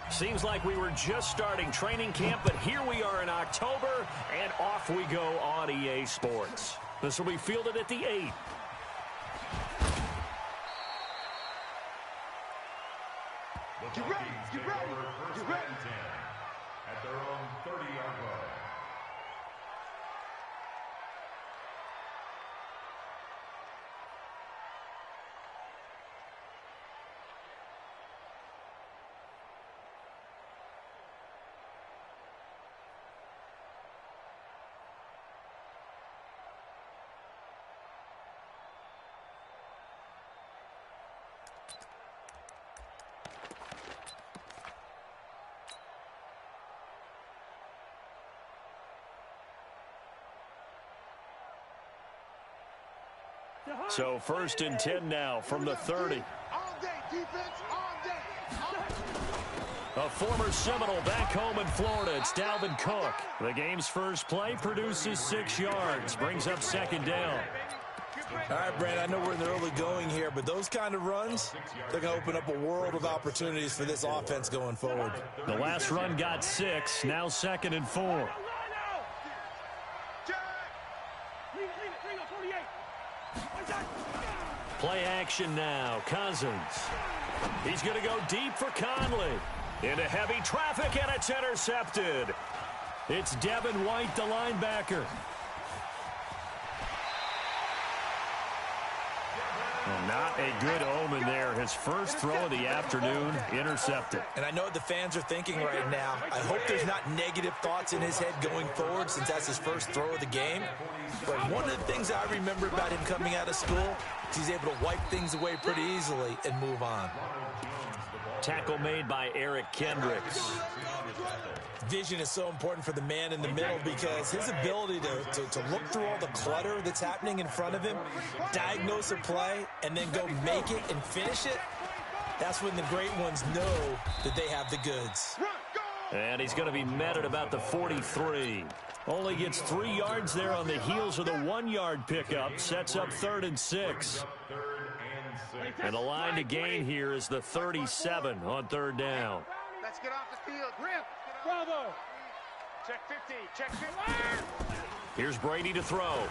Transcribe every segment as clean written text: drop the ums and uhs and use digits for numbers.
Seems like we were just starting training camp, but here we are in October, and off we go on EA Sports. This will be fielded at the 8. Get ready, get ready, get ready. At their own 30-yard line. So 1st and 10 now from the 30. A former Seminole back home in Florida. It's Dalvin Cook. The game's first play produces 6 yards. Brings up 2nd down. All right, Brad, I know we're in the early going here, but those kind of runs, they're going to open up a world of opportunities for this offense going forward. The last run got 6. Now 2nd and 4. Play action now. Cousins. He's going to go deep for Conley. Into heavy traffic, and it's intercepted. It's Devin White, the linebacker. Not a good omen there. His first throw of the afternoon, intercepted. And I know what the fans are thinking right now. I hope there's not negative thoughts in his head going forward since that's his first throw of the game. But one of the things I remember about him coming out of school is he's able to wipe things away pretty easily and move on. Tackle made by Eric Kendricks. Vision is so important for the man in the middle because his ability to look through all the clutter that's happening in front of him, diagnose a play, and then go make it and finish it, that's when the great ones know that they have the goods. And he's going to be met at about the 43. Only gets 3 yards there on the heels of the 1-yard pickup. Sets up 3rd and 6. And the line to gain here is the 37 on 3rd down. Let's get off the field. Grip. Bravo. Check 50. Check 50. Here's Brady to throw.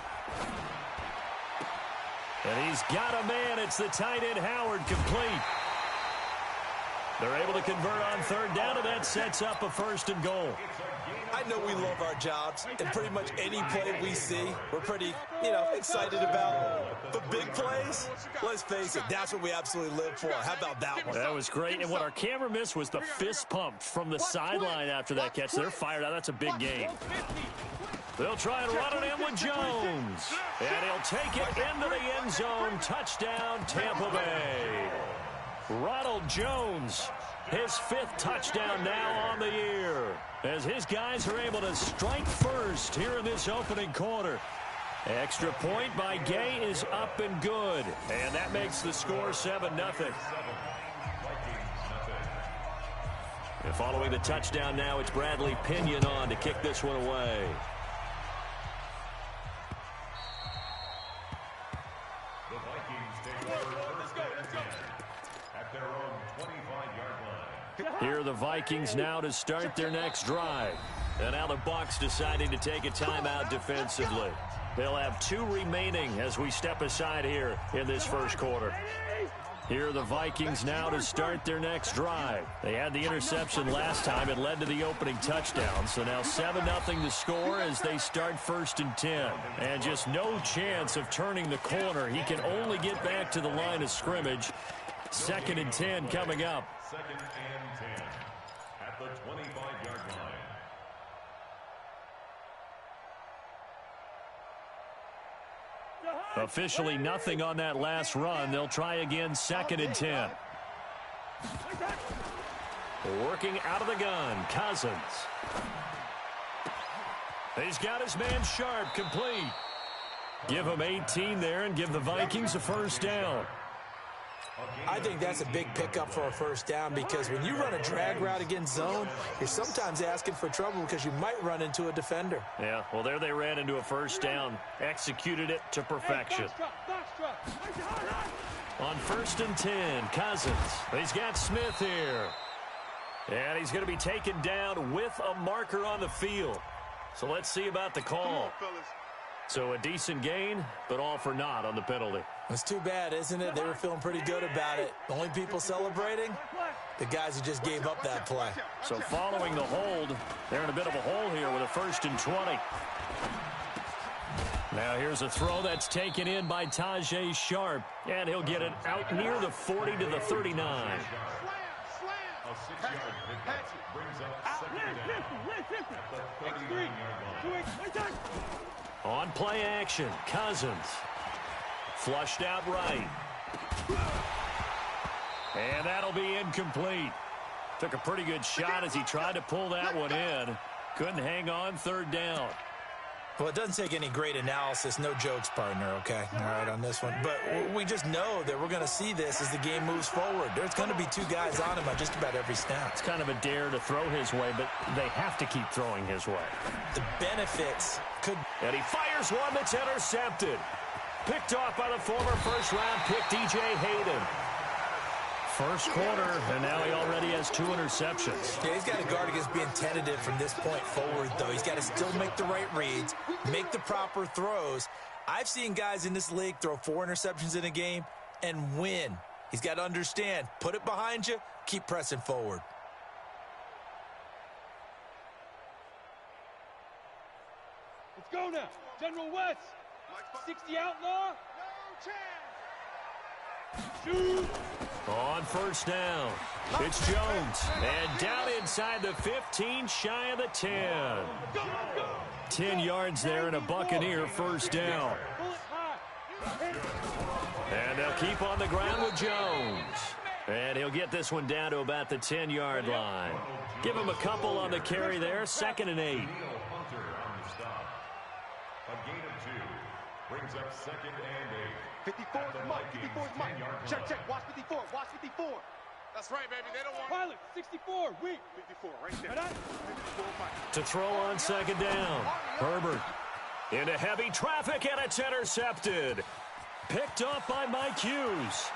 And he's got a man. It's the tight end Howard, complete. They're able to convert on 3rd down, and that sets up a 1st and goal. I know we love our jobs, and pretty much any play we see, we're pretty, excited about. But big plays, let's face it, that's what we absolutely live for. How about that one? That was great, and what our camera missed was the fist pump from the sideline after that catch. They're fired out. That's a big game. They'll try and run it in with Jones. And he'll take it into the end zone. Touchdown, Tampa Bay. Ronald Jones, his 5th touchdown now on the year, as his guys are able to strike first here in this opening quarter. Extra point by Gay is up and good, and that makes the score 7-0. And following the touchdown now, it's Bradley Pinion on to kick this one away. Here are the Vikings now to start their next drive. And now the Bucs deciding to take a timeout defensively. They'll have 2 remaining as we step aside here in this first quarter. Here are the Vikings now to start their next drive. They had the interception last time. It led to the opening touchdown. So now 7-0 to score as they start 1st and 10. And just no chance of turning the corner. He can only get back to the line of scrimmage. 2nd and 10 coming up. 2nd and 10 at the 25-yard line. Officially nothing on that last run. They'll try again, 2nd and 10. Working out of the gun, Cousins. He's got his man Sharp, complete. Give him 18 there and give the Vikings a 1st down. I think that's a big pickup for a 1st down because when you run a drag route against zone, you're sometimes asking for trouble because you might run into a defender. Yeah, well, there they ran into a 1st down. Executed it to perfection. On 1st and 10, Cousins. He's got Smith here. And he's going to be taken down with a marker on the field. So let's see about the call. So a decent gain, but all for naught on the penalty. It's too bad, isn't it? They were feeling pretty good about it. The only people celebrating, the guys who just gave up that play. So following the hold, they're in a bit of a hole here with a 1st and 20. Now here's a throw that's taken in by Tajae Sharpe, and he'll get it out near the 40 to the 39. A 6-yard pickup brings up second down at the 39-yard line. On play action, Cousins. Flushed out right. And that'll be incomplete. Took a pretty good shot as he tried to pull that one in. Couldn't hang on, 3rd down. Well, it doesn't take any great analysis. No jokes, partner, okay? All right, on this one. But we just know that we're going to see this as the game moves forward. There's going to be 2 guys on him on just about every snap. It's kind of a dare to throw his way, but they have to keep throwing his way. The benefits could... And he fires one that's intercepted. Picked off by the former 1st-round pick, DJ Hayden. First quarter, and now he already has 2 interceptions. Yeah, he's got to guard against being tentative from this point forward, though. He's got to still make the right reads, make the proper throws. I've seen guys in this league throw 4 interceptions in a game and win. He's got to understand, put it behind you, keep pressing forward. Let's go now. General West. 60 outlaw. Shoot. On 1st down, it's Jones. And down inside the 15, shy of the 10. 10 yards there and a Buccaneer 1st down. And they'll keep on the ground with Jones. And he'll get this one down to about the 10-yard line. Give him a couple on the carry there, 2nd and 8. A gain of 2 brings up 2nd and 8. 54 is Mike. 54 is Mike. Check, check. Watch 54. Watch 54. That's right, baby. They don't want... Pilot, 64. Weak. 54, right there. 54, Mike. To throw on 2nd down. Herbert into heavy traffic, and it's intercepted. Picked off by Mike Hughes.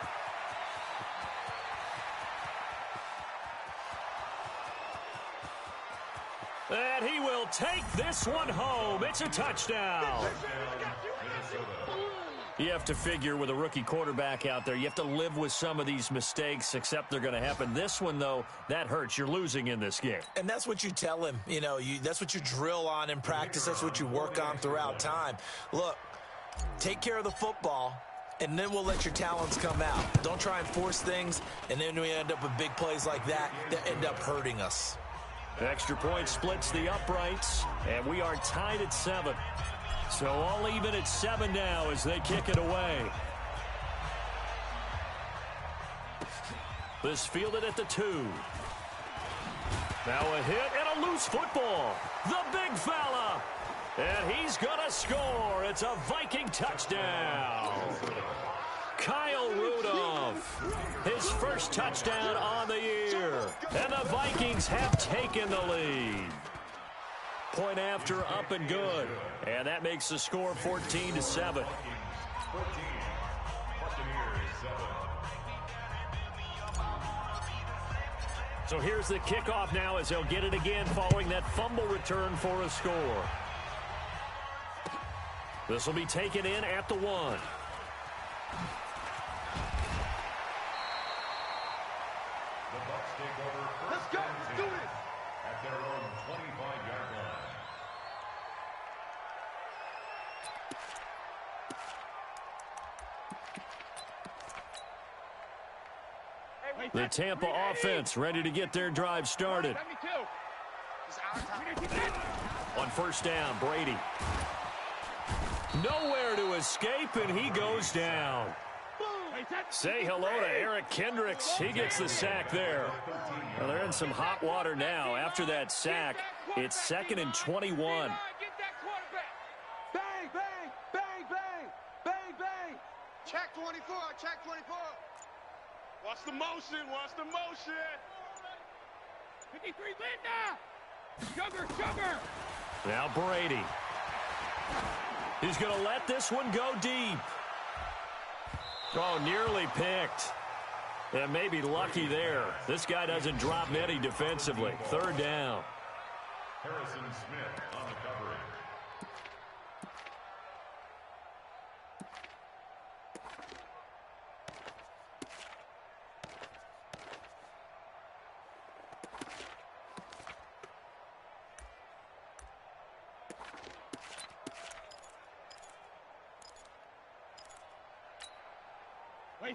And he will take this one home. It's a touchdown. You have to figure with a rookie quarterback out there, you have to live with some of these mistakes, except they're going to happen. This one, though, that hurts. You're losing in this game. And that's what you tell him. You know, that's what you drill on in practice. That's what you work on throughout time. Look, take care of the football, and then we'll let your talents come out. Don't try and force things, and then we end up with big plays like that end up hurting us. Extra point splits the uprights, and we are tied at 7. So all even at 7 now as they kick it away. This fielded at the 2. Now a hit and a loose football. The big fella. And he's going to score. It's a Viking touchdown. Kyle Rudolph, his first touchdown on the year. And the Vikings have taken the lead. Point after, up and good. And that makes the score 14-7. So here's the kickoff now as they'll get it again following that fumble return for a score. This will be taken in at the 1. Let's go. Let's do this. At their own 25-yard line. The Tampa offense ready to get their drive started. On 1st down, Brady. Nowhere to escape, and he goes down. Say hello to Eric Kendricks. He gets the sack there. Well, they're in some hot water now. After that sack, it's 2nd and 21. Bang, bang, bang, bang, bang, bang. Check 24, check 24. Watch the motion, watch the motion. 53, Linda. Sugar. Now Brady. He's going to let this one go deep. Oh, nearly picked. And maybe lucky there. This guy doesn't drop many defensively. Third down. Harrison Smith on the coverage.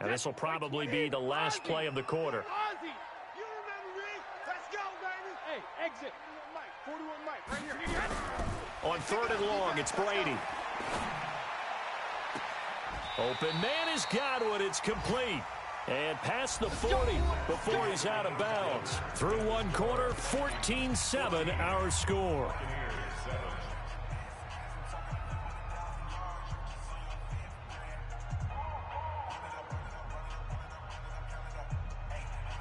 And this will probably be the last play of the quarter. Ozzy, you remember me? Let's go, baby. Hey, exit. 41 Mike, right here. On third and long, it's Brady. Open man has got one. It's complete. And past the 40 before he's out of bounds. Through one quarter, 14-7 our score.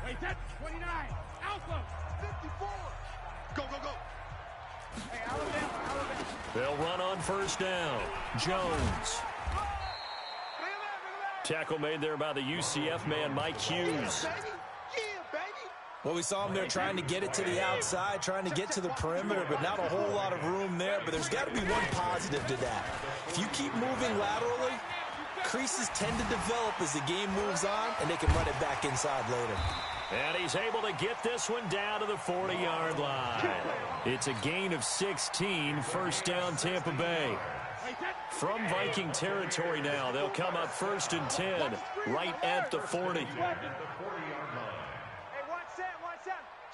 Wait, that's 29. Alpha, 54. Go, go, go. Hey, Alabama. They'll run on first down. Jones. Tackle made there by the UCF man, Mike Hughes. Well, we saw him there trying to get it to the outside, trying to get to the perimeter, but not a whole lot of room there. But there's got to be one positive to that. If you keep moving laterally, creases tend to develop as the game moves on, and they can run it back inside later. And he's able to get this one down to the 40-yard line. It's a gain of 16, first down Tampa Bay. From Viking territory now, they'll come up 1st and 10, right at the 40. Hey, watch that.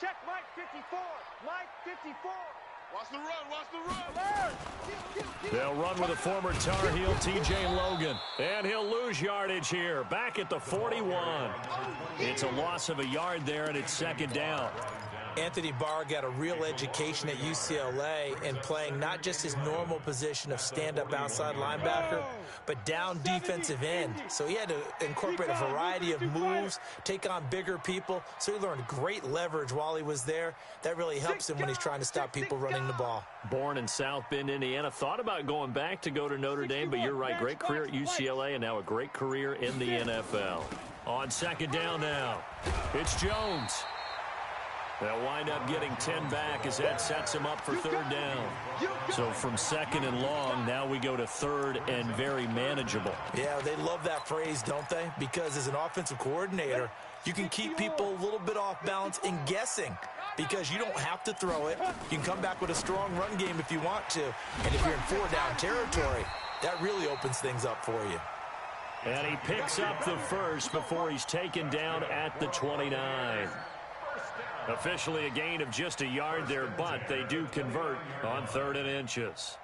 Check Mike 54. Mike 54. Watch the run. They'll run with a former Tar Heel, T.J. Logan. And he'll lose yardage here, back at the 41. It's a loss of a yard there, and it's second down. Anthony Barr got a real education at UCLA in playing not just his normal position of stand-up outside linebacker, but down defensive end. So he had to incorporate a variety of moves, take on bigger people. So he learned great leverage while he was there. That really helps him when he's trying to stop people running the ball. Born in South Bend, Indiana. Thought about going back to go to Notre Dame, but you're right. Great career at UCLA and now a great career in the NFL. On second down now, it's Jones. They'll wind up getting 10 back as that sets him up for third down. So from second and long, now we go to third and very manageable. Yeah, they love that phrase, don't they? Because as an offensive coordinator, you can keep people a little bit off balance and guessing because you don't have to throw it. You can come back with a strong run game if you want to. And if you're in four-down territory, that really opens things up for you. And he picks up the first before he's taken down at the 29. Officially a gain of just a yard there, but they do convert on 3rd and inches.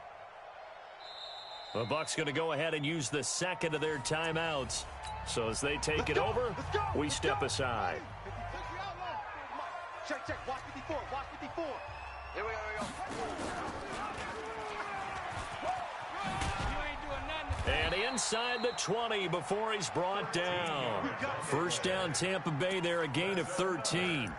The Bucs going to go ahead and use the second of their timeouts. So as they take it over, we step aside. Check. Watch 54. Here we go. And inside the 20 before he's brought down. First down Tampa Bay there, a gain of 13.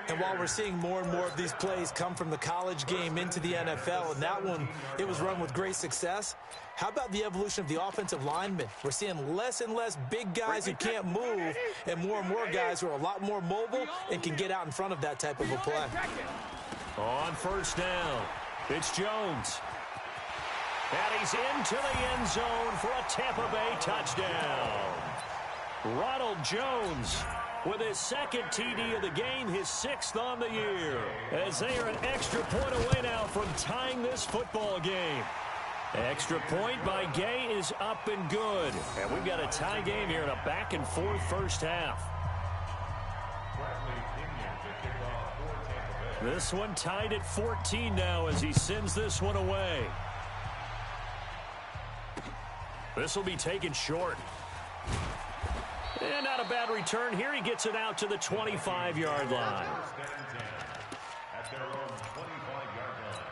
And while we're seeing more and more of these plays come from the college game into the NFL, and that one, it was run with great success, how about the evolution of the offensive linemen? We're seeing less and less big guys who can't move and more guys who are a lot more mobile and can get out in front of that type of a play. On first down, it's Jones. And he's into the end zone for a Tampa Bay touchdown. Ronald Jones with his second TD of the game, his 6th on the year, as they are an extra point away now from tying this football game. Extra point by Gay is up and good. And we've got a tie game here in a back-and-forth first half. This one tied at 14 now as he sends this one away. This will be taken short. And not a bad return here. He gets it out to the 25-yard line. At their own 25-yard line.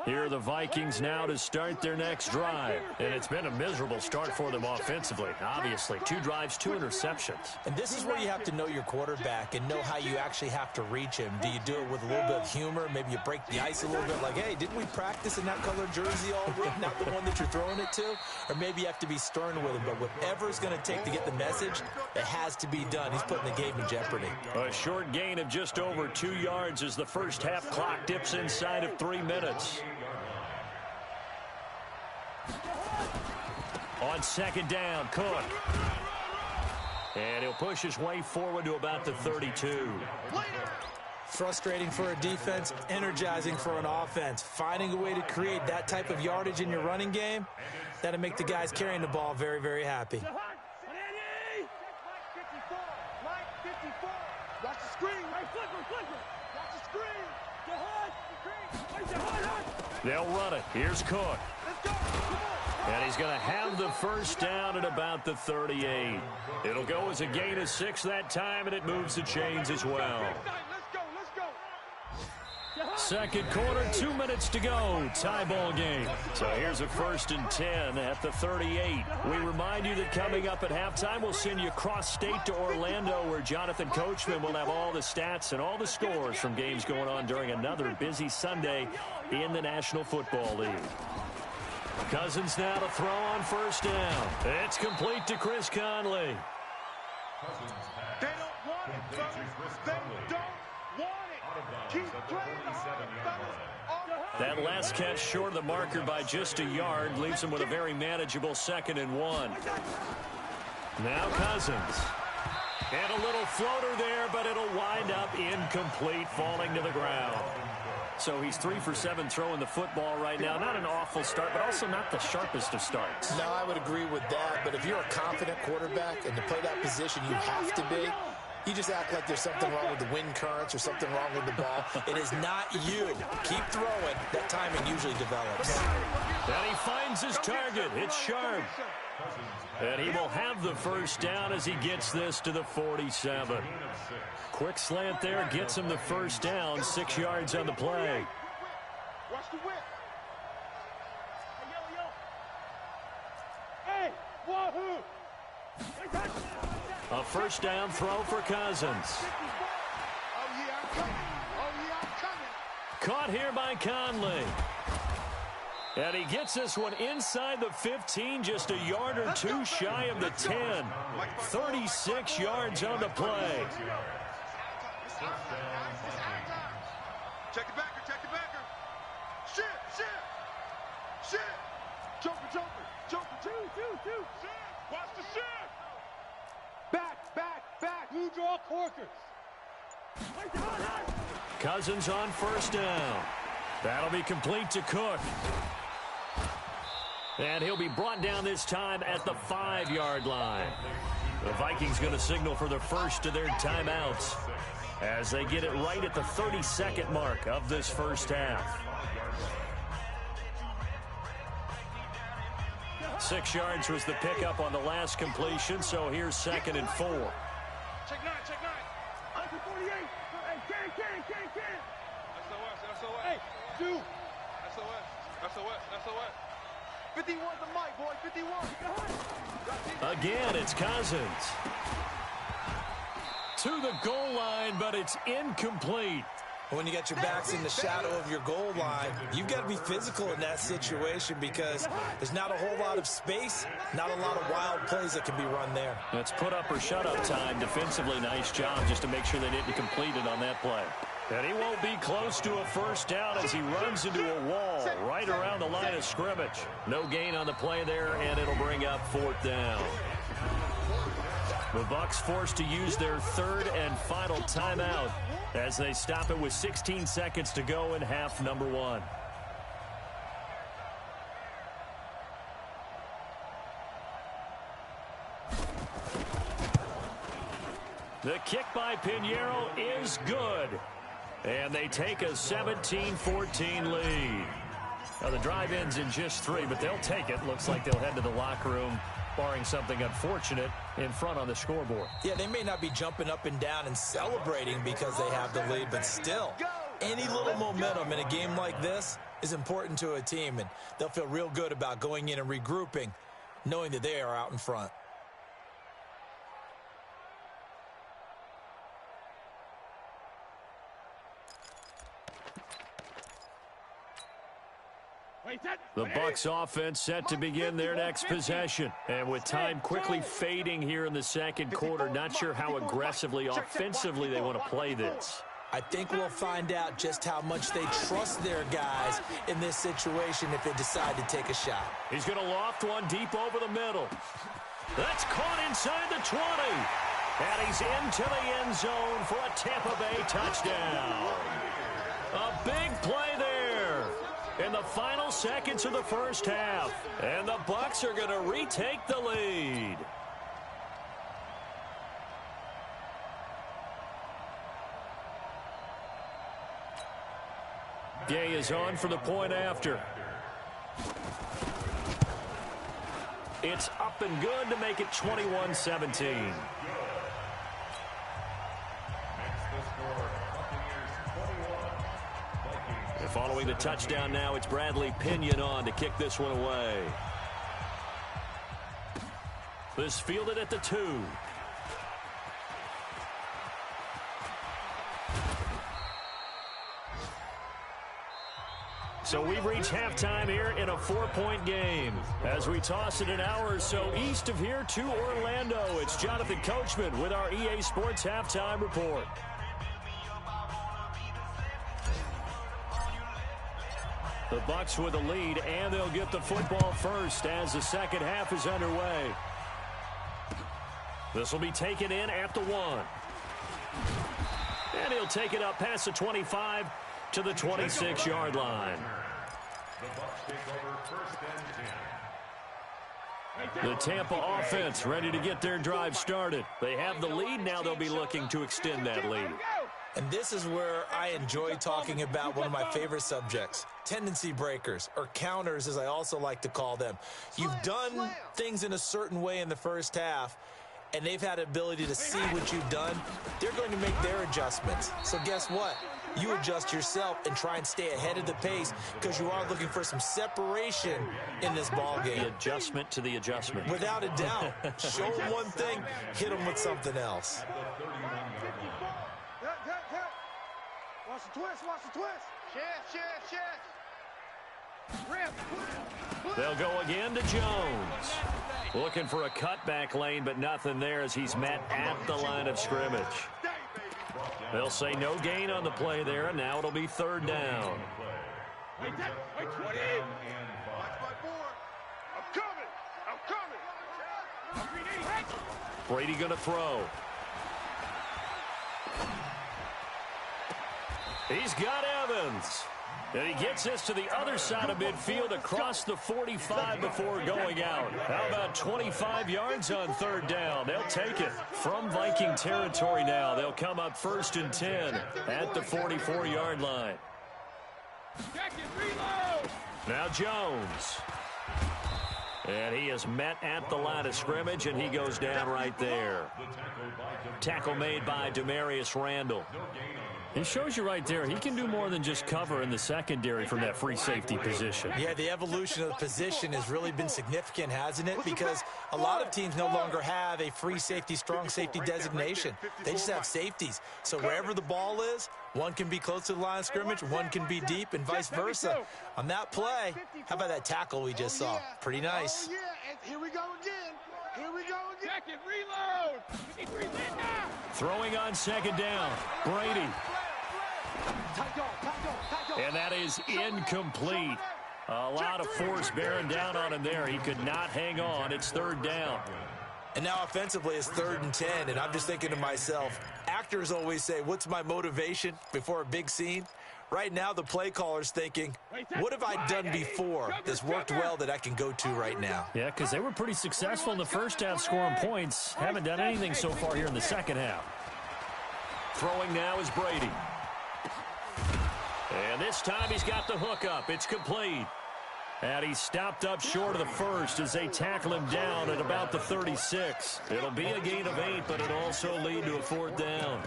Here are the Vikings now to start their next drive. And it's been a miserable start for them offensively. Obviously, 2 drives, 2 interceptions. And this is where you have to know your quarterback and know how you actually have to reach him. Do you do it with a little bit of humor? Maybe you break the ice a little bit like, hey, didn't we practice in that color jersey all week, not the one that you're throwing it to? Or maybe you have to be stern with him. But whatever it's going to take to get the message, it has to be done. He's putting the game in jeopardy. A short gain of just over 2 yards as the first half clock dips inside of 3 minutes. On second down, Cook. And he'll push his way forward to about the 32. Frustrating for a defense, energizing for an offense. Finding a way to create that type of yardage in your running game, that'll make the guys carrying the ball very, very happy. Watch the screen. Watch the screen. They'll run it. Here's Cook. And he's going to have the first down at about the 38. It'll go as a gain of 6 that time, and it moves the chains as well. Let's go. Second quarter, 2 minutes to go. Tie ball game. So here's a 1st and 10 at the 38. We remind you that coming up at halftime, we'll send you cross-state to Orlando, where Jonathan Coachman will have all the stats and all the scores from games going on during another busy Sunday in the National Football League. Cousins now to throw on first down. It's complete to Chris Conley. They don't want it, fellas. They don't want it. Keep playing the fellas. That last catch short of the marker by just a yard leaves him with a very manageable 2nd and 1. Now Cousins. And a little floater there, but it'll wind up incomplete, falling to the ground. So he's 3 for 7 throwing the football right now. Not an awful start, but also not the sharpest of starts. No, I would agree with that. But if you're a confident quarterback and to play that position, you have to be. You just act like there's something wrong with the wind currents or something wrong with the ball. It is not you. Keep throwing. That timing usually develops. And he finds his target. It's Sharp. And he will have the first down as he gets this to the 47. Quick slant there gets him the first down, 6 yards on the play. Watch the whip. Hey, wahoo! A first down throw for Cousins. Oh, yeah, I'm coming. Caught here by Conley. And he gets this one inside the 15, just a yard or 2 shy of the 10. 36 yards on the play. Check the backer. Shit. Joker. Two. Watch the shit. Back. Blue draw corkers. Cousins on first down. That'll be complete to Cook. And he'll be brought down this time at the 5-yard line. The Vikings going to signal for the first of their timeouts as they get it right at the 32nd mark of this first half. 6 yards was the pickup on the last completion, so here's 2nd and 4. Check 9. Uncle 48. Hey, SOS. Hey, two. SOS. 51 the mic, boy. 51. Again, it's Cousins. To the goal line, but it's incomplete. When you got your backs in the shadow of your goal line, you've got to be physical in that situation because there's not a whole lot of space, not a lot of wild plays that can be run there. That's put up or shut up time. Defensively, nice job just to make sure they didn't complete it on that play. And he won't be close to a first down as he runs into a wall right around the line of scrimmage. No gain on the play there, and it'll bring up 4th down. The Bucs forced to use their 3rd and final timeout as they stop it with 16 seconds to go in half number 1. The kick by Pinheiro is good. And they take a 17-14 lead. Now the drive ends in just 3, but they'll take it. Looks like they'll head to the locker room, barring something unfortunate, in front on the scoreboard. Yeah, they may not be jumping up and down and celebrating because they have the lead, but still, any little momentum in a game like this is important to a team, and they'll feel real good about going in and regrouping, knowing that they are out in front. The Bucs offense set to begin their next possession. And with time quickly fading here in the second quarter, not sure how aggressively, offensively they want to play this. I think we'll find out just how much they trust their guys in this situation if they decide to take a shot. He's going to loft one deep over the middle. That's caught inside the 20. And he's into the end zone for a Tampa Bay touchdown. A big play there in the final seconds of the first half. And the Bucs are going to retake the lead. Gay is on for the point after. It's up and good to make it 21-17. Following the touchdown now, it's Bradley Pinion on to kick this one away. This fielded at the 2. So we've reached halftime here in a 4-point game. As we toss it an hour or so east of here to Orlando, it's Jonathan Coachman with our EA Sports Halftime Report. The Bucs with the lead, and they'll get the football first as the second half is underway. This will be taken in at the 1. And he'll take it up past the 25 to the 26-yard line. The Tampa offense ready to get their drive started. They have the lead. Now they'll be looking to extend that lead. And this is where I enjoy talking about one of my favorite subjects, tendency breakers, or counters as I also like to call them. You've done things in a certain way in the first half, and they've had the ability to see what you've done. They're going to make their adjustments. So guess what? You adjust yourself and try and stay ahead of the pace because you are looking for some separation in this ball game. The adjustment to the adjustment. Without a doubt. Show them one thing, hit them with something else. Watch the twist, watch the twist. Shift. They'll go again to Jones. Looking for a cutback lane, but nothing there as he's met at the line of scrimmage. They'll say no gain on the play there, and now it'll be third down. Wait, 20. I'm coming. Brady going to throw. He's got Evans. And he gets this to the other side of midfield across the 45 before going out. How about 25 yards on third down? They'll take it from Viking territory now. They'll come up 1st and 10 at the 44-yard line. Now Jones. And he is met at the line of scrimmage, and he goes down right there. Tackle made by Demarius Randall. He shows you right there, he can do more than just cover in the secondary from that free safety position. Yeah, the evolution of the position has really been significant, hasn't it? Because a lot of teams no longer have a free safety, strong safety designation. They just have safeties. So wherever the ball is, one can be close to the line of scrimmage, one can be deep, and vice versa. On that play, how about that tackle we just saw? Pretty nice. Oh, yeah, and here we go again. Second, reload. Throwing on second down, Brady. And that is incomplete. A lot of force bearing down on him there. He could not hang on. It's third down. And now offensively it's 3rd and 10, and I'm just thinking to myself, actors always say, what's my motivation before a big scene? Right now the play caller's thinking, what have I done before that's worked well that I can go to right now? Yeah, because they were pretty successful in the first half scoring points. Haven't done anything so far here in the second half. Throwing now is Brady. And this time he's got the hook up. It's complete. And he's stopped up short of the first as they tackle him down at about the 36. It'll be a gain of 8, but it'll also lead to a 4th down.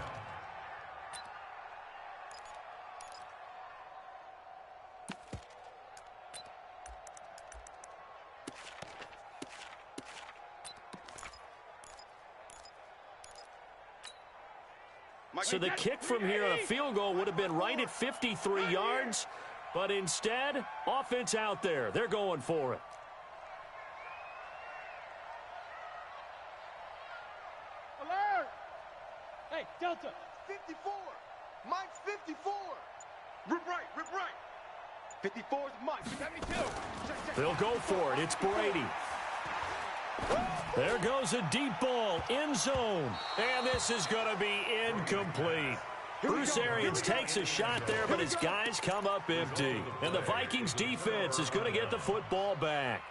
So the kick from here on a field goal would have been right at 53 yards, but instead, offense out there. They're going for it. Alert! Hey, Delta, 54. Mike's 54. Rip right, rip right. 54 is Mike. 72. They'll go for it. It's Brady. There goes a deep ball, end zone. And this is going to be incomplete. Bruce Arians takes a shot there, but his guys come up empty. And the Vikings defense is going to get the football back.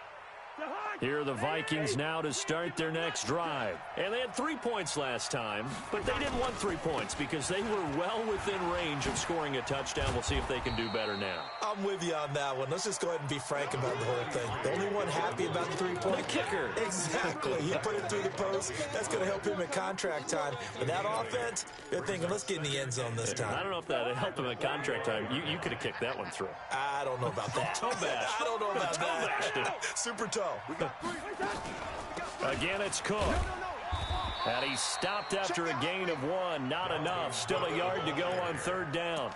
Here are the Vikings now to start their next drive. And they had 3 points last time, but they didn't want 3 points because they were well within range of scoring a touchdown. We'll see if they can do better now. I'm with you on that one. Let's just go ahead and be frank about the whole thing. The only one happy about the 3-point. The kicker. Exactly. He put it through the post. That's going to help him in contract time. But that offense, they're thinking, let's get in the end zone this time. I don't know if that helped him in contract time. You could have kicked that one through. I don't know about that. Toe bash. I don't know about Toe bashed that. it. Super toe. Again, it's Cook. And he stopped after a gain of 1. Not enough. Still a yard to go on 3rd down.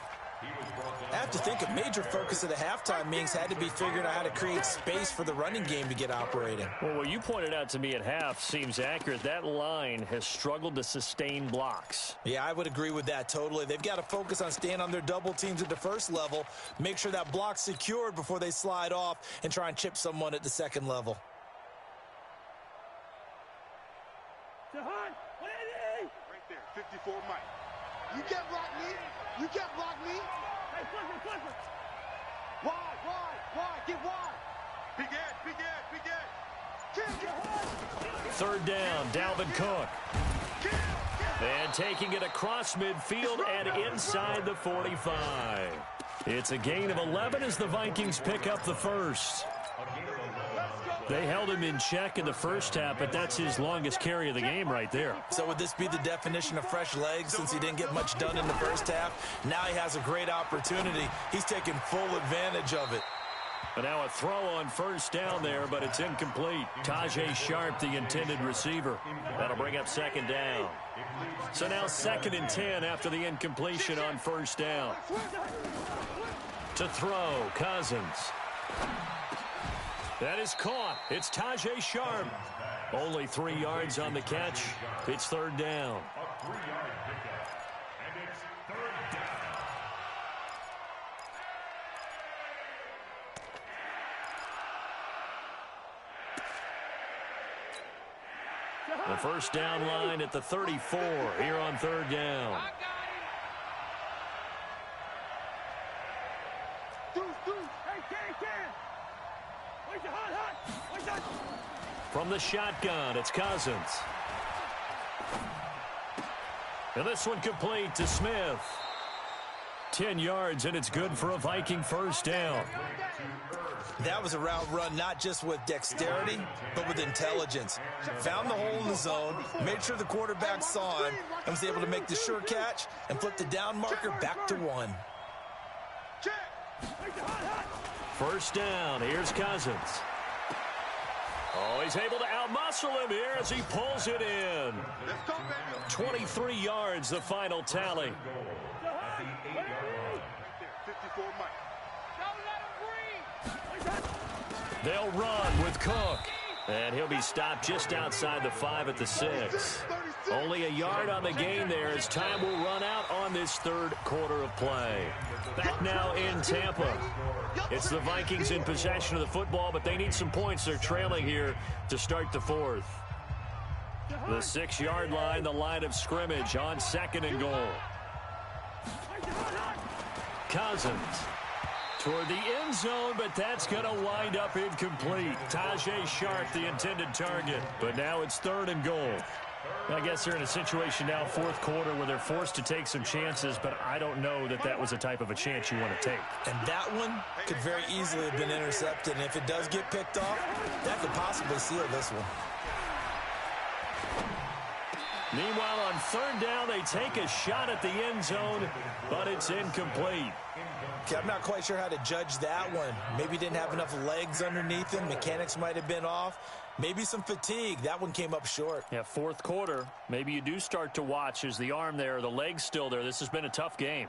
I have to think a major focus of the halftime meetings had to be figuring out how to create space for the running game to get operating. Well, what you pointed out to me at half seems accurate. That line has struggled to sustain blocks. Yeah, I would agree with that totally. They've got to focus on staying on their double teams at the first level, make sure that block's secured before they slide off and try and chip someone at the second level. Right there, 54 Mike. You can't block me. You can't block me. Hey, flipper. Wide. Get wide. Big edge. 3rd down, Dalvin Cook. And taking it across midfield and inside the 45. It's a gain of 11 as the Vikings pick up the first. They held him in check in the first half, but that's his longest carry of the game right there. So would this be the definition of fresh legs since he didn't get much done in the first half? Now he has a great opportunity. He's taking full advantage of it. But now a throw on 1st down there, but it's incomplete. Tajay Sharp, the intended receiver. That'll bring up 2nd down. So now 2nd and 10 after the incompletion on 1st down. To throw, Cousins. That is caught. It's Tajay Sharp. Only 3 yards on the catch. It's 3rd down. A 3-yard pickup. And it's 3rd down. The 1st down line at the 34 here on 3rd down. From the shotgun, it's Cousins. And this one complete to Smith. 10 yards, and it's good for a Viking 1st down. That was a route run not just with dexterity, but with intelligence. Found the hole in the zone, made sure the quarterback saw him, and was able to make the sure catch and flip the down marker back to 1. 1st down, here's Cousins. Oh, he's able to outmuscle him here as he pulls it in. 23 yards, the final tally. At the 8-yard line. 54 Mike. They'll run with Cook. And he'll be stopped just outside the 5 at the 6. Only a yard on the gain there as time will run out on this 3rd quarter of play. Back now in Tampa. It's the Vikings in possession of the football, but they need some points. They're trailing here to start the 4th. The 6-yard line, the line of scrimmage on 2nd and goal. Cousins toward the end zone, but that's going to wind up incomplete. Tajay Sharp, the intended target, but now it's 3rd and goal. I guess they're in a situation now, 4th quarter, where they're forced to take some chances, but I don't know that that was the type of a chance you want to take. And that one could very easily have been intercepted, and if it does get picked off, that could possibly seal this one. Meanwhile, on third down, they take a shot at the end zone, but it's incomplete. Okay, I'm not quite sure how to judge that one. Maybe didn't have enough legs underneath him. Mechanics might have been off. Maybe some fatigue. That one came up short. Yeah, fourth quarter. Maybe you do start to watch as the arm there, the leg's still there. This has been a tough game.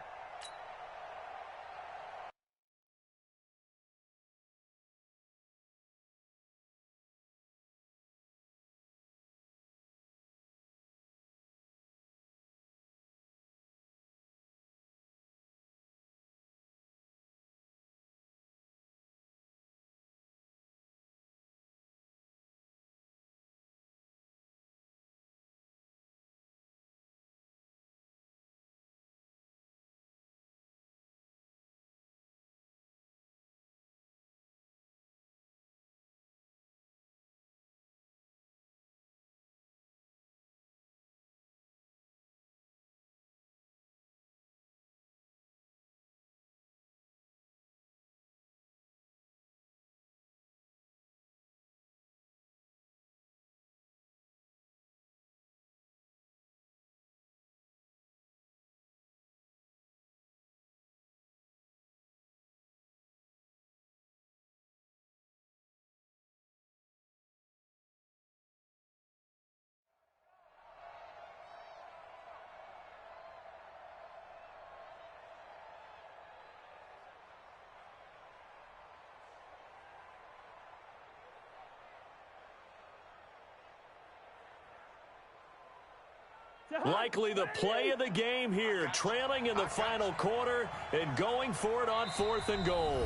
Likely the play of the game here, trailing in the final quarter and going for it on 4th and goal.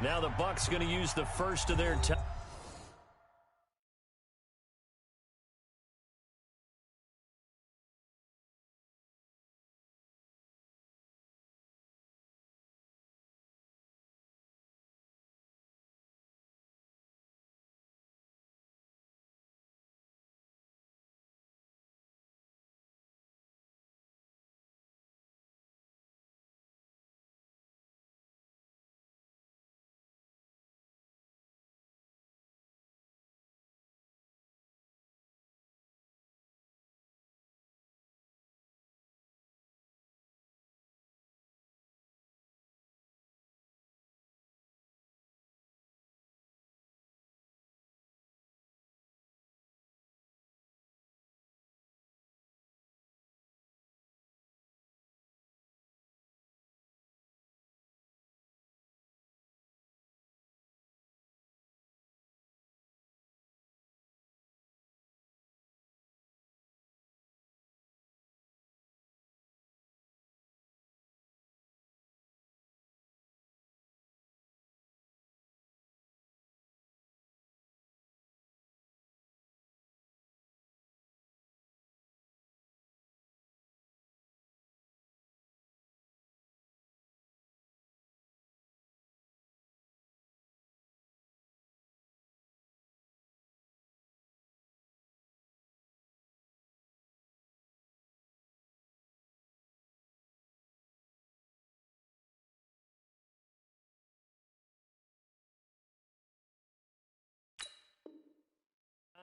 Now the Bucs going to use the first of their time.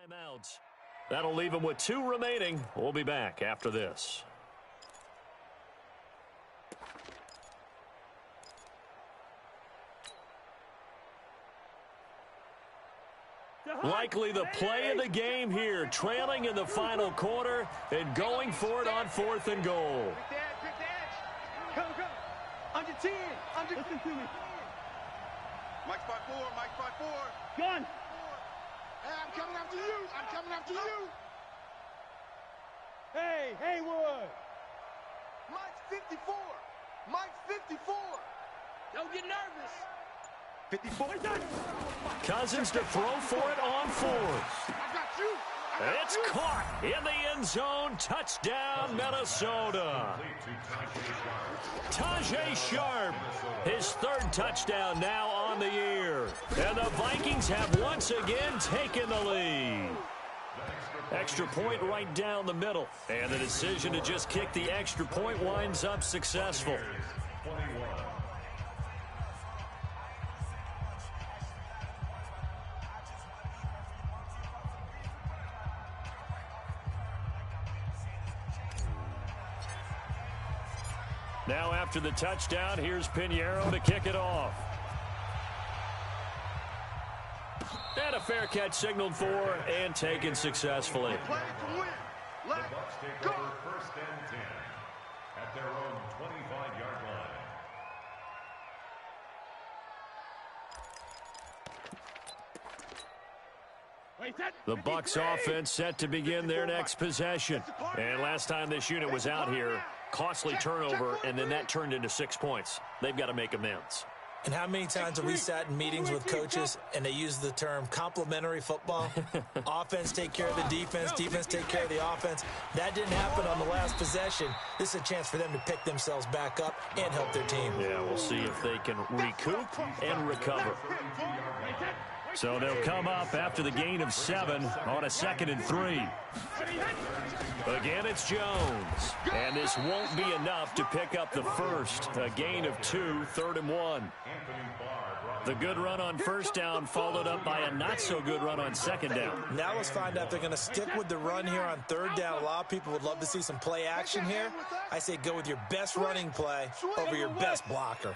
Timeouts. That'll leave them with 2 remaining. We'll be back after this. Likely the play of the game here, trailing in the final quarter and going for it on 4th and goal. Go, go. Under 10. Listen to me. Mike's by 4. Mike's by 4. Gun. Hey, I'm coming after you. I'm coming after you. Hey, Haywood. Mike's 54. Mike's 54. Don't get nervous. 54. Cousins to throw for it on 4th. I got you. It's caught in the end zone. Touchdown, Minnesota. Tajae Sharpe, his 3rd touchdown now on the year. And the Vikings have once again taken the lead. Extra point right down the middle. And the decision to just kick the extra point winds up successful. Now after the touchdown, here's Pinheiro to kick it off. And a fair catch signaled for and taken successfully. The Bucs take over 1st and 10 at their own 25-yard line. The Bucs offense set to begin their next possession. And last time this unit was out here, costly turnover, and then that turned into 6 points. They've got to make amends. And how many times have we sat in meetings with coaches and they use the term complementary football? Offense take care of the defense, defense take care of the offense. That didn't happen on the last possession. This is a chance for them to pick themselves back up and help their team. Yeah, we'll see if they can recoup and recover. So they'll come up after the gain of 7 on a 2nd and 3. Again, it's Jones. And this won't be enough to pick up the first. A gain of 2, 3rd and 1. The good run on 1st down followed up by a not-so-good run on 2nd down. Now let's find out if they're going to stick with the run here on 3rd down. A lot of people would love to see some play action here. I say go with your best running play over your best blocker.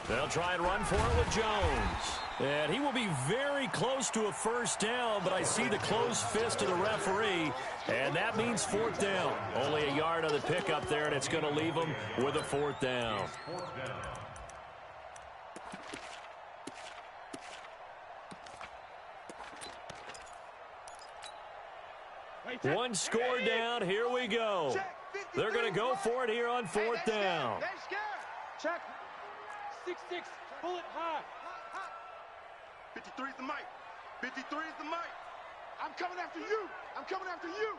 They'll try and run for it with Jones. And he will be very close to a 1st down, but I see the closed fist of the referee, and that means 4th down. Only a yard on the pickup there, and it's going to leave them with a 4th down. One score down, here we go. They're going to go for it here on 4th down. Check. 6-6, pull it high. 53 is the mic. 53 is the mic. I'm coming after you. I'm coming after you.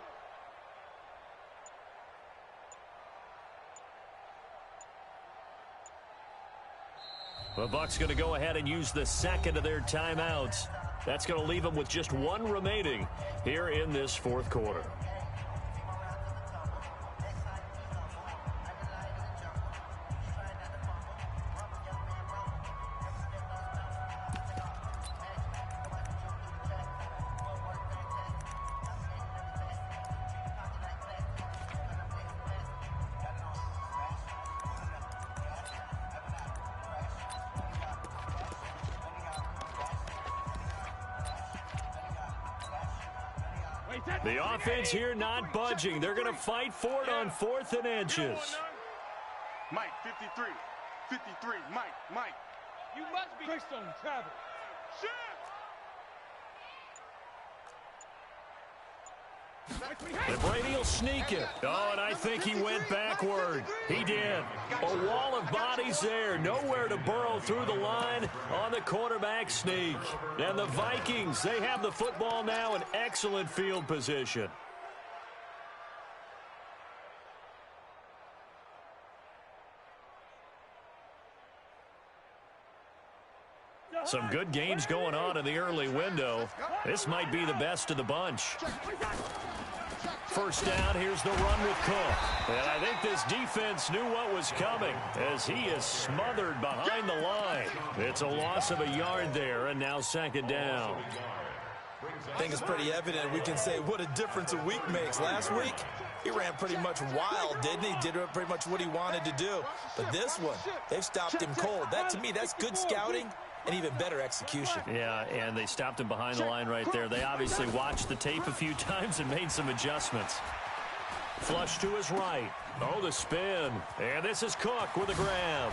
The Bucs going to go ahead and use the 2nd of their timeouts. That's going to leave them with just 1 remaining here in this 4th quarter. The offense here not budging. They're going to fight for it on 4th and inches. Mike, 53. 53, Mike. You must be fixed on travel. And Brady will sneak it. Oh, and I think he went backward. He did. A wall of bodies there. Nowhere to burrow through the line on the quarterback sneak. And the Vikings, they have the football now in excellent field position. Some good games going on in the early window. This might be the best of the bunch. 1st down, here's the run with Cook. And I think this defense knew what was coming as he is smothered behind the line. It's a loss of a yard there, and now 2nd down. I think it's pretty evident. We can say what a difference a week makes. Last week, he ran pretty much wild, didn't he? Did pretty much what he wanted to do. But this one, they've stopped him cold. That, to me, that's good scouting and even better execution. Yeah, and they stopped him behind the line right there. They obviously watched the tape a few times and made some adjustments. Flush to his right. Oh, the spin. And this is Cook with a grab.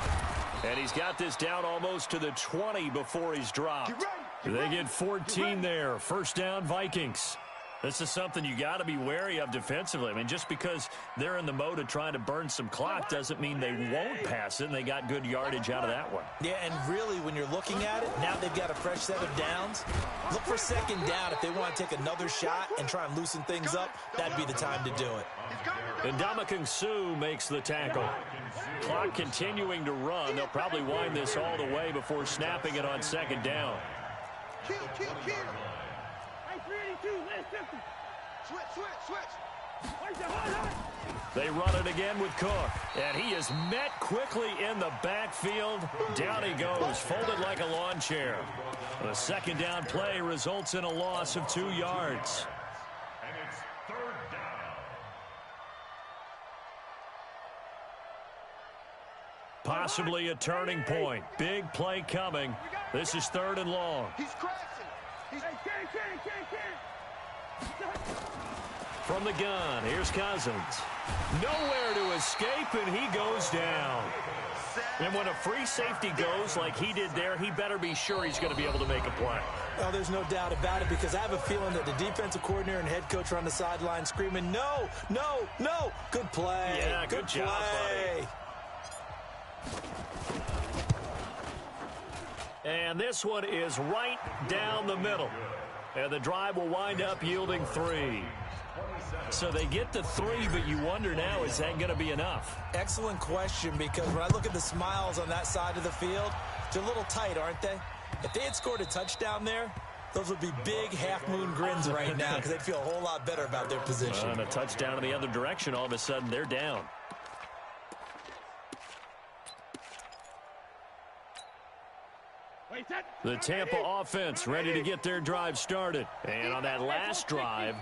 And he's got this down almost to the 20 before he's dropped. They get 14 there. 1st down, Vikings. This is something you got to be wary of defensively. I mean, just because they're in the mode of trying to burn some clock doesn't mean they won't pass it, and they got good yardage out of that one. Yeah, and really, when you're looking at it, now they've got a fresh set of downs. Look for 2nd down. If they want to take another shot and try and loosen things up, that'd be the time to do it. And Ndamukong Suh makes the tackle. Clock continuing to run. They'll probably wind this all the way before snapping it on 2nd down. Kill. Switch. They run it again with Cook. And he is met quickly in the backfield. Down he goes, folded like a lawn chair. The 2nd down play results in a loss of 2 yards. And it's 3rd down. possibly a turning point. Big play coming. This is 3rd and long. He's crashing. He's... From the gun, here's Cousins. Nowhere to escape, and he goes down. And when a free safety goes like he did there, he better be sure he's going to be able to make a play. Well, there's no doubt about it, because I have a feeling that the defensive coordinator and head coach are on the sideline screaming, no, no, no. Good play. Yeah, good job, buddy. And this one is right down the middle. And the drive will wind up yielding 3. So they get the 3, but you wonder now, is that going to be enough? Excellent question, because when I look at the smiles on that side of the field, they're a little tight, aren't they? If they had scored a touchdown there, those would be big half-moon grins right now, because they'd feel a whole lot better about their position. And a touchdown in the other direction, all of a sudden they're down. The Tampa offense ready to get their drive started. And on that last drive,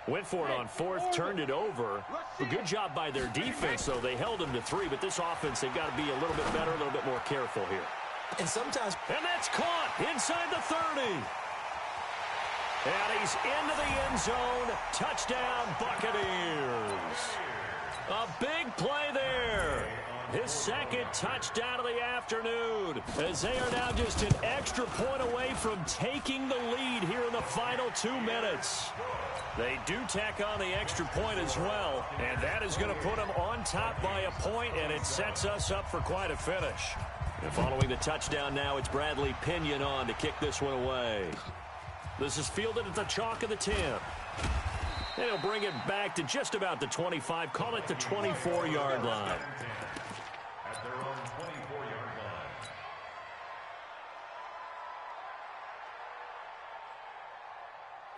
went for it on 4th, turned it over. A good job by their defense, though. They held them to 3, but this offense, they've got to be a little bit better, a little bit more careful here. And sometimes... And that's caught inside the 30. And he's into the end zone. Touchdown, Buccaneers. A big play there. His 2nd touchdown of the afternoon, as they are now just an extra point away from taking the lead here in the final 2 minutes. They do tack on the extra point as well, and that is going to put them on top by a point, and it sets us up for quite a finish. And following the touchdown now, it's Bradley Pinion on to kick this one away. This is fielded at the chalk of the 10. And he'll bring it back to just about the 25, call it the 24-yard line. At their own 24-yard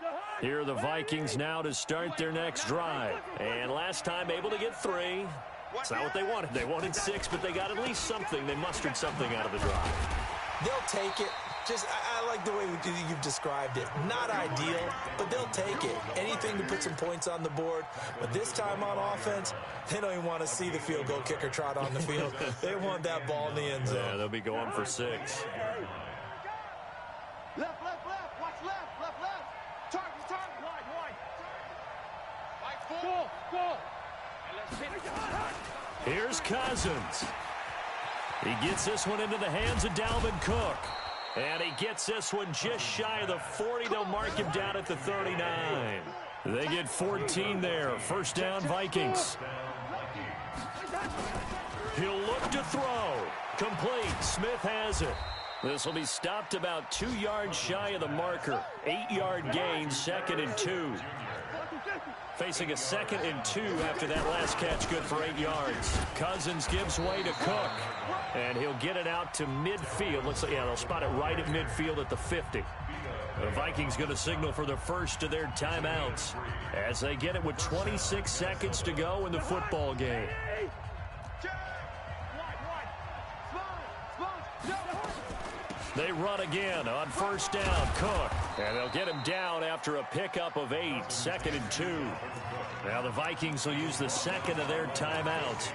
line. Here are the Vikings now to start their next drive. And last time able to get 3. It's not what they wanted. They wanted 6, but they got at least something. They mustered something out of the drive. They'll take it. Just, I like the way you've described it. Not ideal, but they'll take it. Anything to put some points on the board. But this time on offense, they don't even want to see the field goal kicker trot on the field. They want that ball in the end zone. Yeah, they'll be going for 6. Left. Watch left. Target. Wide. Go. Here's Cousins. He gets this one into the hands of Dalvin Cook. And he gets this one just shy of the 40. They'll mark him down at the 39. They get 14 there. 1st down, Vikings. He'll look to throw. Complete. Smith has it. This will be stopped about 2 yards shy of the marker. 8-yard gain, 2nd and 2. Facing a 2nd and 2 after that last catch, good for 8 yards. Cousins gives way to Cook, and he'll get it out to midfield. Looks like, yeah, they'll spot it right at midfield at the 50. The Vikings going to signal for the first of their timeouts as they get it with 26 seconds to go in the football game. They run again on 1st down, Cook. And they'll get him down after a pickup of 8, 2nd and 2. Now the Vikings will use the 2nd of their timeouts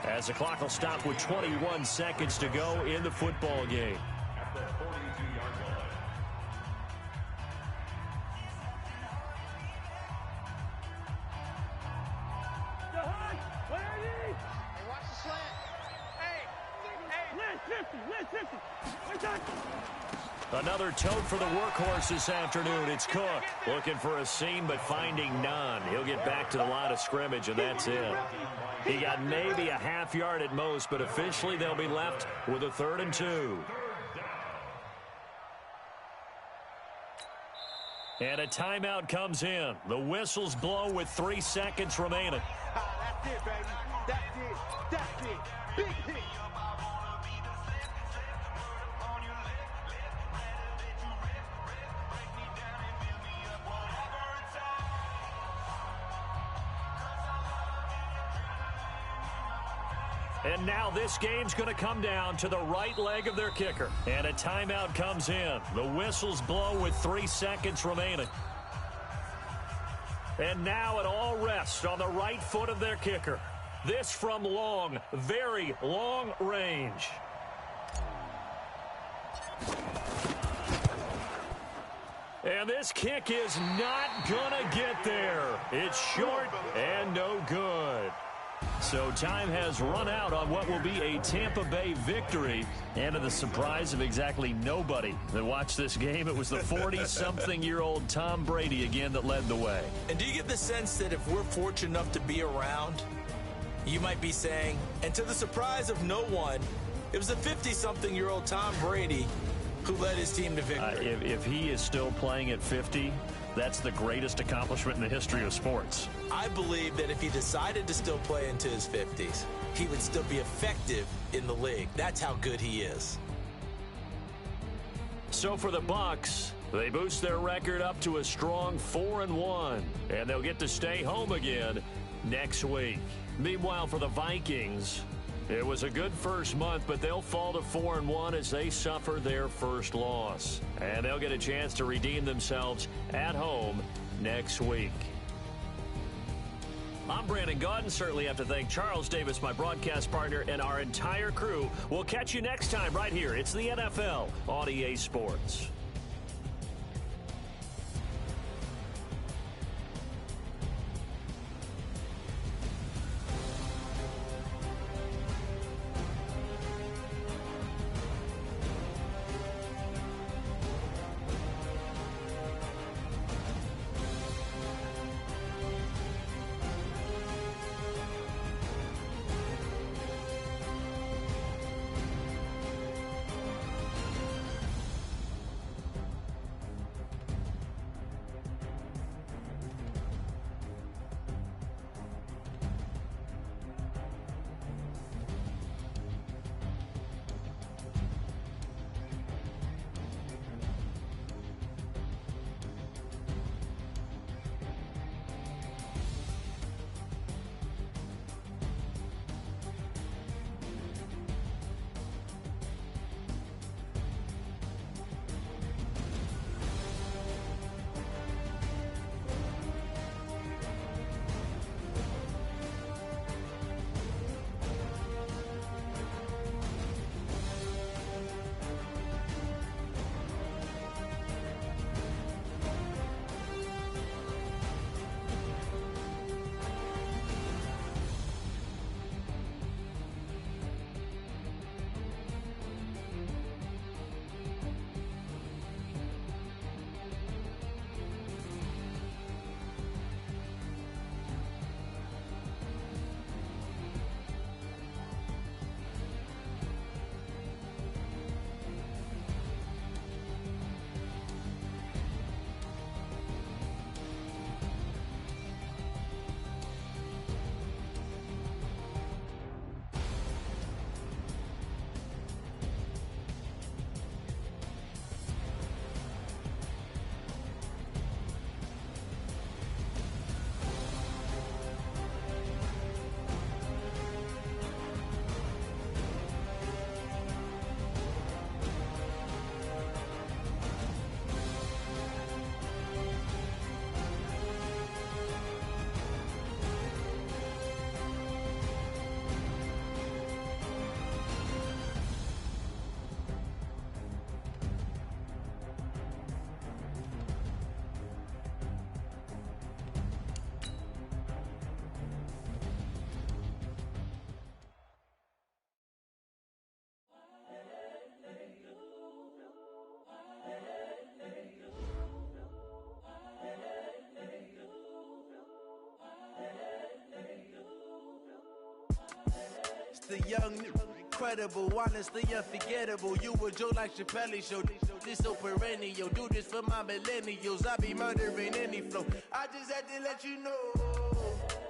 as the clock will stop with 21 seconds to go in the football game. At the 42-yard line. Hey, watch the slant. Another tote for the workhorse this afternoon. It's Cook looking for a seam but finding none. He'll get back to the line of scrimmage, and that's it. He got maybe a half yard at most, but officially they'll be left with a 3rd and 2. And a timeout comes in. The whistles blow with 3 seconds remaining. That's it, baby. That's it. Big hit. And now this game's going to come down to the right leg of their kicker. And a timeout comes in. The whistles blow with 3 seconds remaining. And now it all rests on the right foot of their kicker. This from long, very long range. And this kick is not gonna get there. It's short and no good. So time has run out on what will be a Tampa Bay victory. And to the surprise of exactly nobody that watched this game, it was the 40-something-year-old Tom Brady again that led the way. And do you get the sense that if we're fortunate enough to be around, you might be saying, and to the surprise of no one, it was a 50-something-year-old Tom Brady who led his team to victory. If he is still playing at 50, that's the greatest accomplishment in the history of sports. I believe that if he decided to still play into his 50s, he would still be effective in the league. That's how good he is. So for the Bucs, they boost their record up to a strong 4-1, and they'll get to stay home again next week. Meanwhile, for the Vikings, it was a good first month, but they'll fall to 4-1 as they suffer their first loss. And they'll get a chance to redeem themselves at home next week. I'm Brandon Gaudin. Certainly have to thank Charles Davis, my broadcast partner, and our entire crew. We'll catch you next time right here. It's the NFL on EA Sports. The young, incredible, honestly unforgettable. You a joke like Chappelle Show. This so perennial. Do this for my millennials. I be murdering any flow. I just had to let you know.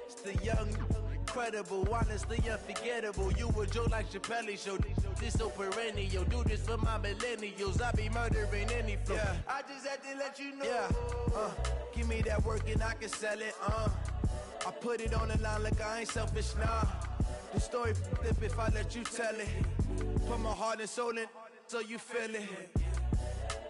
It's the young, incredible, honestly unforgettable. You a joke like Chappelle Show. This so perennial. Do this for my millennials. I be murdering any flow. Yeah. I just had to let you know. Yeah. Give me that work and I can sell it. I put it on the line like I ain't selfish, nah. The story flip if I let you tell it. Put my heart and soul in so you feel it.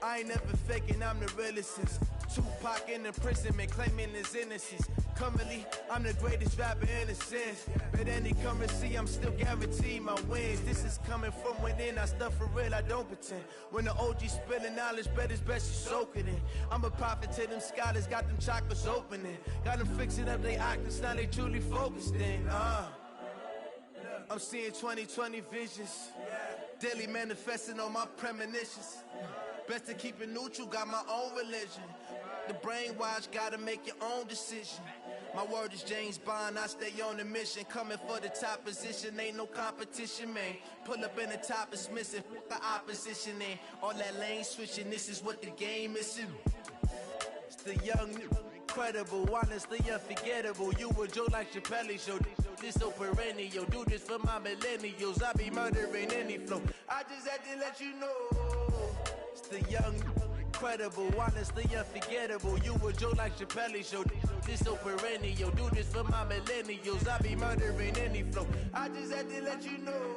I ain't never faking, I'm the realest since Tupac in imprisonment, claiming his innocence. Currently, I'm the greatest rapper in a sense. But any currency, I'm still guaranteed my wins. This is coming from within, I stuff for real, I don't pretend. When the OG spilling knowledge, bet it's best you soak it in. I'm a prophet to them scholars, got them chakras opening. Got them fixing up their octaves, now they truly focused in. I'm seeing 2020 visions. Daily manifesting on my premonitions. Best to keep it neutral, got my own religion. The brainwash, gotta make your own decision. My word is James Bond, I stay on a mission. Coming for the top position, ain't no competition, man. Pull up in the top, it's missing, the opposition, and all that lane switching, this is what the game is. It's the young, incredible, honestly unforgettable. You a Joe like Chappelle show, this so perennial. Do this for my millennials, I be murdering any flow. I just had to let you know. It's the young, incredible, honestly unforgettable. You a Joe like Chappelle show, this so perennial. Do this for my millennials, I be murdering any flow. I just had to let you know.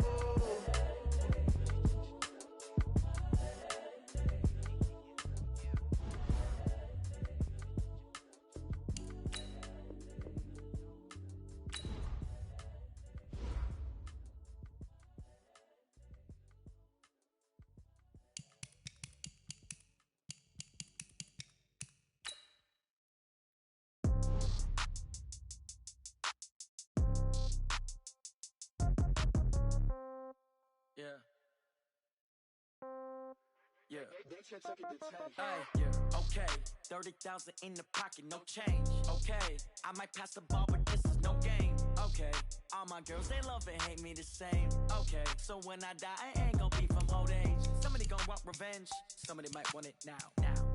Okay, 30,000 in the pocket, no change. Okay, I might pass the ball, but this is no game. Okay, all my girls, they love and hate me the same. Okay, so when I die, I ain't gon' be from old age. Somebody gon' want revenge, somebody might want it now.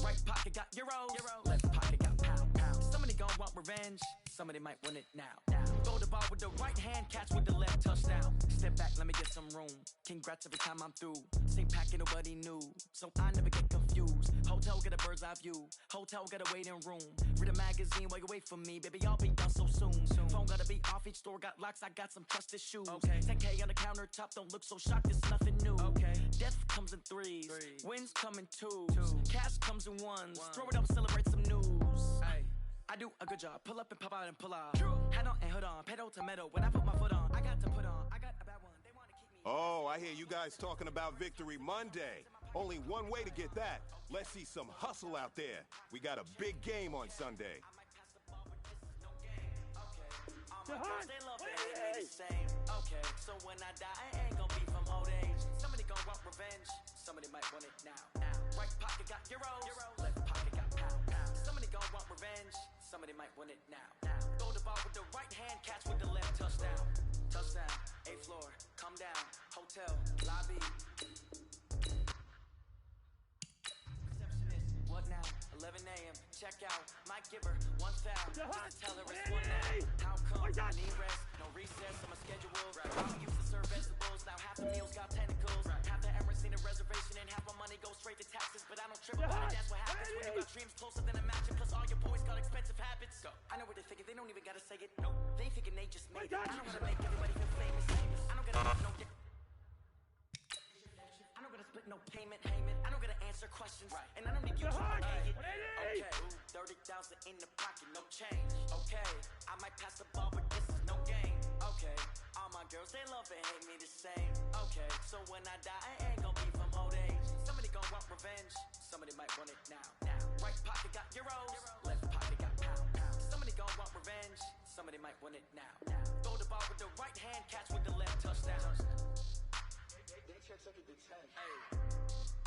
Right pocket got euros, left pocket got pound. Somebody gon' want revenge, somebody might want it now. Throw the ball with the right hand, catch with the left, touchdown. Step back, let me get some room. Congrats every time I'm through. Same packet, nobody knew, so I never get confused. Hotel get a bird's eye view, hotel got a waiting room. Read a magazine while you wait for me, baby, I'll be done so soon. Phone gotta be off, each store got locks, I got some trusted shoes. 10K on the countertop, don't look so shocked, it's nothing new. Death comes in threes, wins come in twos, cash comes in ones. Throw it up, celebrate some news. I do a good job, pull up and pop out and pull out. Head on and hood on, pedal to metal. When I put my foot on, I got to put on. I got a bad one, they wanna keep me. Oh, I hear you guys talking about Victory Monday. Only one way to get that. Let's see some hustle out there. We got a big game on Sunday. They love it, ain't the same. Okay, so when I die, I ain't gon' be from old age. Somebody gon' want revenge, somebody might want it now. Right pocket got euros, left pocket got pound. Somebody gon' want revenge, somebody might want it now. Throw the ball with the right hand, catch with the left, touchdown. Touchdown, 8th floor, come down, hotel, lobby. Receptionist, what now? 11 a.m. Check out. Might give her 1 foul. Just tell her it's one now. How come? I need rest. No recess on my schedule. I'm used to serve vegetables. Now half the meals got tentacles. Half the Emirates need a reservation and half my money goes straight to taxes. But I don't trip about it. That's what happens when you got dreams closer than a match. Plus all your boys got expensive habits. Go. I know what they're thinking. They don't even gotta say it. Nope. They thinking they just made it. I don't gotta make everybody feel famous. I don't gotta make no I don't gotta split no payment. I don't gotta answer questions. And I don't need you to pay it. Okay, 30,000 in the pocket, no change. Okay, I might pass the ball, but this is no game. Okay, all my girls, they love and hate me the same. Okay, so when I die, I ain't gon' be from old age. Somebody gon' want revenge, somebody might want it now. Right pocket got euros, left pocket got pound. Somebody gon' want revenge, somebody might want it now. Throw the ball with the right hand, catch with the left, touchdown. They check it to 10.